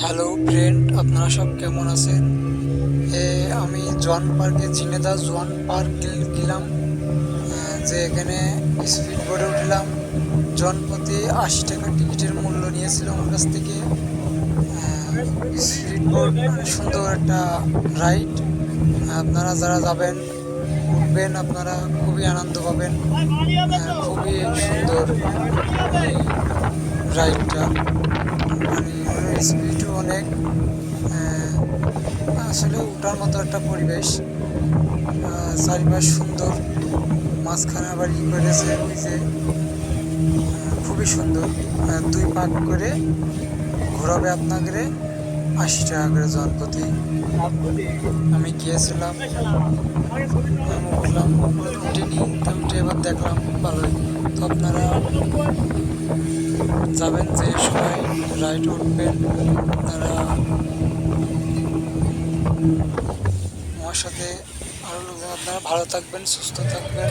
Hello friend, আপনারা সব কেমন আছেন? আমি জোয়ান পার্কে ঝিনেদা জোয়ান পার্ক গেলাম। যে এখানে স্পিড বোটে উঠলাম। জনপ্রতি 80 টাকা টিকিটের মূল্য নিয়েছিল আমার কাছ থেকে। স্পিড বোট মানে সুন্দর একটা রাইড। আপনারা যারা যাবেন উঠবেন, আপনারা খুবই আনন্দ পাবেন। খুবই সুন্দর এই রাইডটা, মানে স্পিডও অনেক। আহ, আসলে ওঠার মতো একটা পরিবেশ। চারিপাশ সুন্দর, মাঝখানে আবার করেছে ওই যে খুবই সুন্দর। দুই পাক করে ঘোরাবে আপনাকে, 80 টাকা করে জনপ্রতি। আমি গিয়েছিলাম, উঠলাম, উঠিনি, উঠে এবার দেখলাম ভালোই। তো আপনারা যাবেন, যে সবাই রাইড উঠবেন। আপনারা আমার সাথে আরও লোকজন, আপনারা ভালো থাকবেন, সুস্থ থাকবেন।